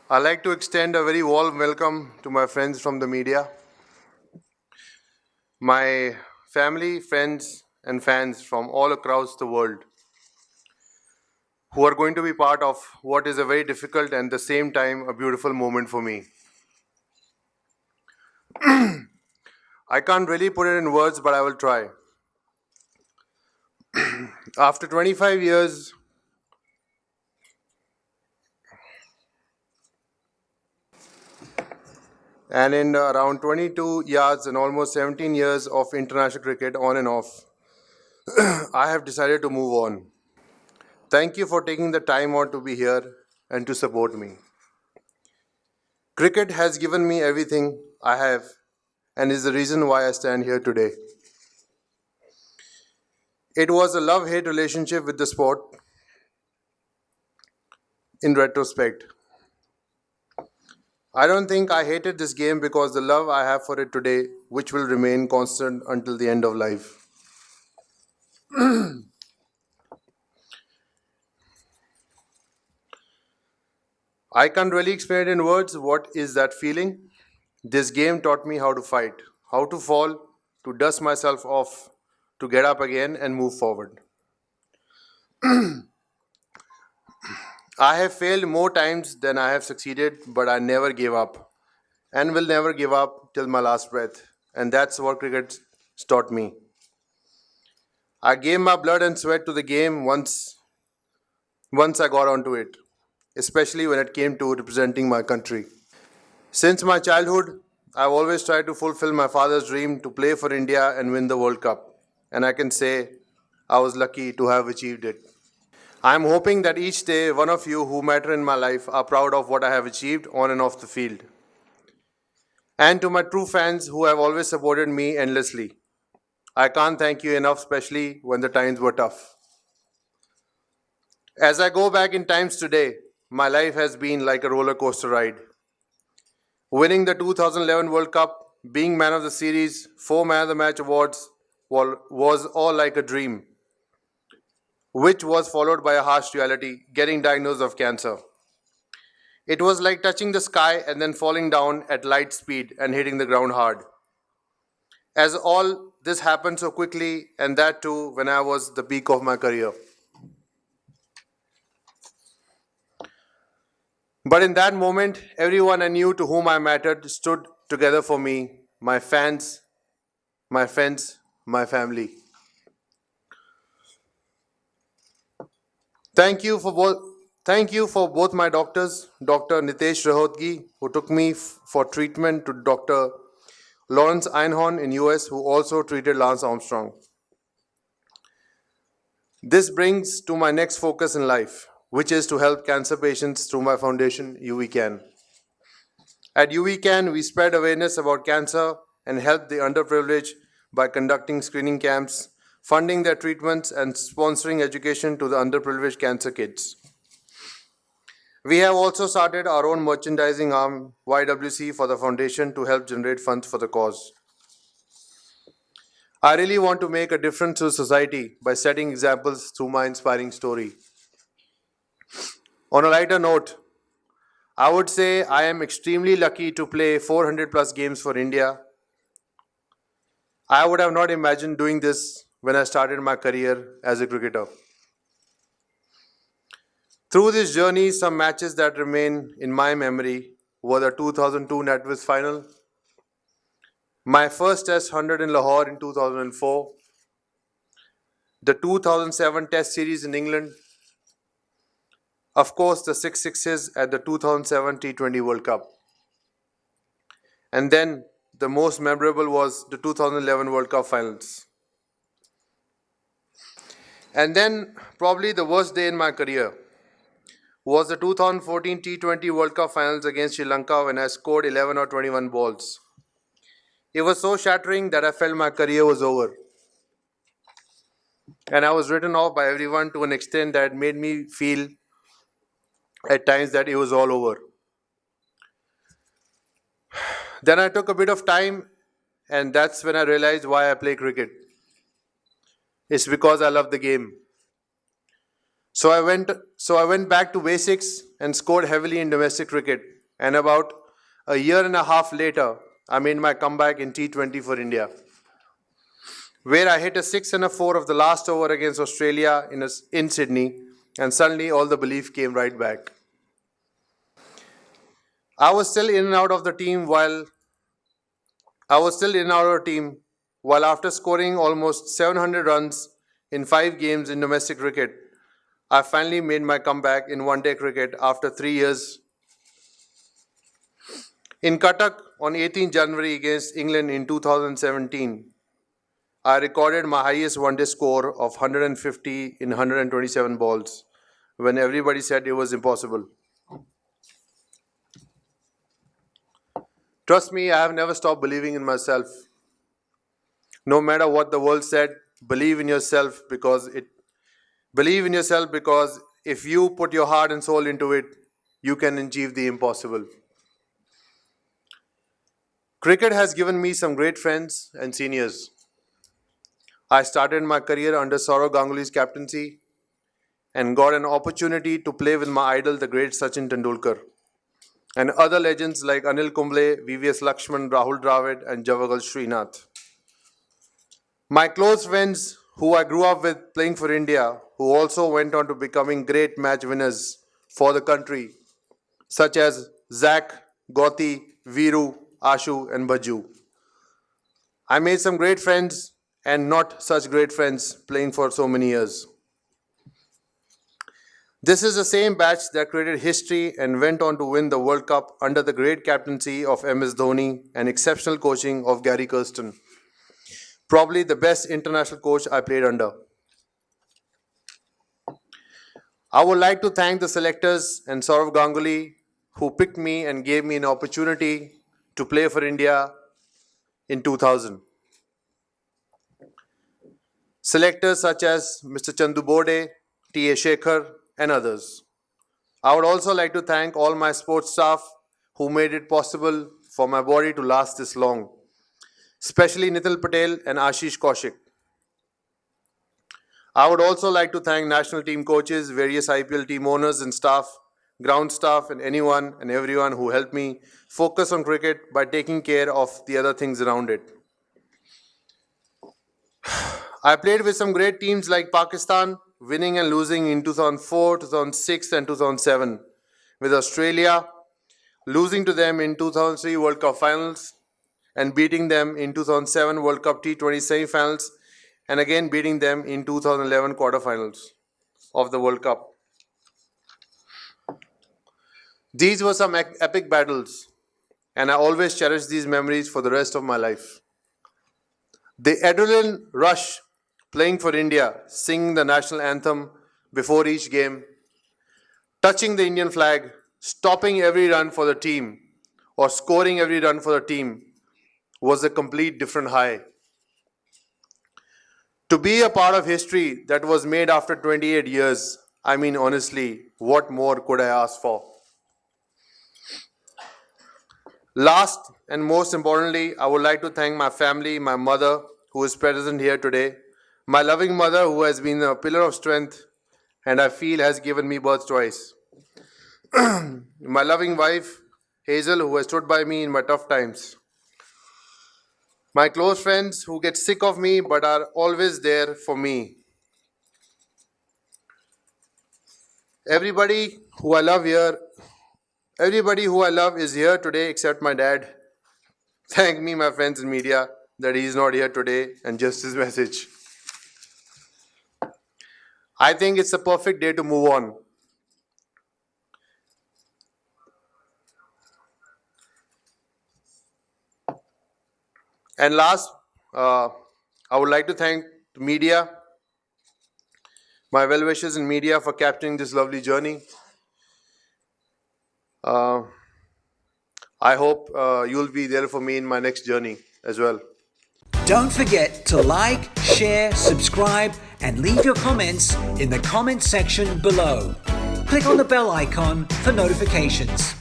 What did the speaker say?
I'd like to extend a very warm welcome to my friends from the media, my family, friends, and fans from all across the world who are going to be part of what is a very difficult and at the same time a beautiful moment for me. I can't really put it in words, but I will try. After 25 years, and in around 22 years and almost 17 years of international cricket on and off, I have decided to move on. Thank you for taking the time out to be here and to support me. Cricket has given me everything I have and is the reason why I stand here today. It was a love hate relationship with the sport in retrospect. I don't think I hated this game because the love I have for it today, which will remain constant until the end of life. I can't really explain it in words what is that feeling. This game taught me how to fight, how to fall, to dust myself off, to get up again and move forward. I have failed more times than I have succeeded, but I never gave up and will never give up till my last breath. And that's what cricket taught me. I gave my blood and sweat to the game once I got onto it, especially when it came to representing my country. Since my childhood, I've always tried to fulfill my father's dream to play for India and win the World Cup. And I can say I was lucky to have achieved it. I am hoping that each day one of you who matter in my life are proud of what I have achieved on and off the field. And to my true fans who have always supported me endlessly, I can't thank you enough, especially when the times were tough. As I go back in times today, my life has been like a roller coaster ride. Winning the 2011 World Cup, being man of the series, 4 man of the match awards was all like a dream, which was followed by a harsh reality, getting diagnosed of cancer. It was like touching the sky and then falling down at light speed and hitting the ground hard. As all this happened so quickly, and that too when I was the peak of my career. But in that moment, everyone I knew to whom I mattered stood together for me, my fans, my friends, my family. Thank you for both. Thank you for both my doctors, Dr. Nitesh Rahotgi, who took me for treatment, to Dr. Lawrence Einhorn in US, who also treated Lance Armstrong. This brings to my next focus in life, which is to help cancer patients through my foundation, UVCAN. At UVCAN, we spread awareness about cancer and help the underprivileged by conducting screening camps, funding their treatments, and sponsoring education to the underprivileged cancer kids. We have also started our own merchandising arm, YWC, for the foundation to help generate funds for the cause. I really want to make a difference to society by setting examples through my inspiring story. On a lighter note, I would say I am extremely lucky to play 400 plus games for India. I would have not imagined doing this when I started my career as a cricketer. Through this journey, some matches that remain in my memory were the 2002 NatWest final, my first Test 100 in Lahore in 2004, the 2007 Test series in England, of course the 6 sixes at the 2007 T20 World Cup, and then the most memorable was the 2011 World Cup finals. And then probably the worst day in my career was the 2014 T20 World Cup finals against Sri Lanka when I scored 11 or 21 balls. It was so shattering that I felt my career was over. And I was written off by everyone to an extent that made me feel at times that it was all over. Then I took a bit of time, and that's when I realized why I play cricket. It's because I love the game. So I went back to basics and scored heavily in domestic cricket. And about a year and a half later, I made my comeback in T20 for India, where I hit a 6 and a 4 of the last over against Australia in Sydney, and suddenly all the belief came right back. I was still in and out of the team while I was still in our team, while after scoring almost 700 runs in 5 games in domestic cricket, I finally made my comeback in one day cricket after 3 years. In Cuttack on 18 January against England in 2017, I recorded my highest one day score of 150 in 127 balls when everybody said it was impossible. Trust me, I have never stopped believing in myself. No matter what the world said, believe in yourself because if you put your heart and soul into it, you can achieve the impossible. Cricket has given me some great friends and seniors. I started my career under Saurav Ganguly's captaincy and got an opportunity to play with my idol, the great Sachin Tendulkar, and other legends like Anil Kumble, VVS Lakshman, Rahul Dravid, and Javagal Srinath. My close friends who I grew up with playing for India, who also went on to becoming great match winners for the country, such as Zach, Gauti, Viru, Ashu, and Baju. I made some great friends and not such great friends playing for so many years. This is the same batch that created history and went on to win the World Cup under the great captaincy of MS Dhoni and exceptional coaching of Gary Kirsten. Probably the best international coach I played under. I would like to thank the selectors and Saurav Ganguly who picked me and gave me an opportunity to play for India in 2000. Selectors such as Mr. Chandu Bode, T.A. Shekhar, and others. I would also like to thank all my sports staff who made it possible for my body to last this long, especially Nitin Patel and Ashish Kaushik. I would also like to thank national team coaches, various IPL team owners and staff, ground staff, and anyone and everyone who helped me focus on cricket by taking care of the other things around it. I played with some great teams like Pakistan, winning and losing in 2004, 2006, and 2007. With Australia, losing to them in 2003 World Cup finals and beating them in 2007 World Cup T20 semi-finals, and again beating them in 2011 quarterfinals of the World Cup. These were some epic battles, and I always cherish these memories for the rest of my life. The adrenaline rush playing for India, singing the national anthem before each game, touching the Indian flag, stopping every run for the team, or scoring every run for the team was a complete different high. To be a part of history that was made after 28 years, I mean, honestly, what more could I ask for? Last and most importantly, I would like to thank my family, my mother, who is present here today, my loving mother, who has been a pillar of strength and I feel has given me birth twice. My loving wife, Hazel, who has stood by me in my tough times. My close friends who get sick of me but are always there for me. Everybody who I love is here today except my dad. Thank me, my friends in media, that he is not here today and just his message. I think it's a perfect day to move on. And last, I would like to thank the media, my well-wishers in media for capturing this lovely journey. I hope you'll be there for me in my next journey as well. Don't forget to like, share, subscribe, and leave your comments in the comment section below. Click on the bell icon for notifications.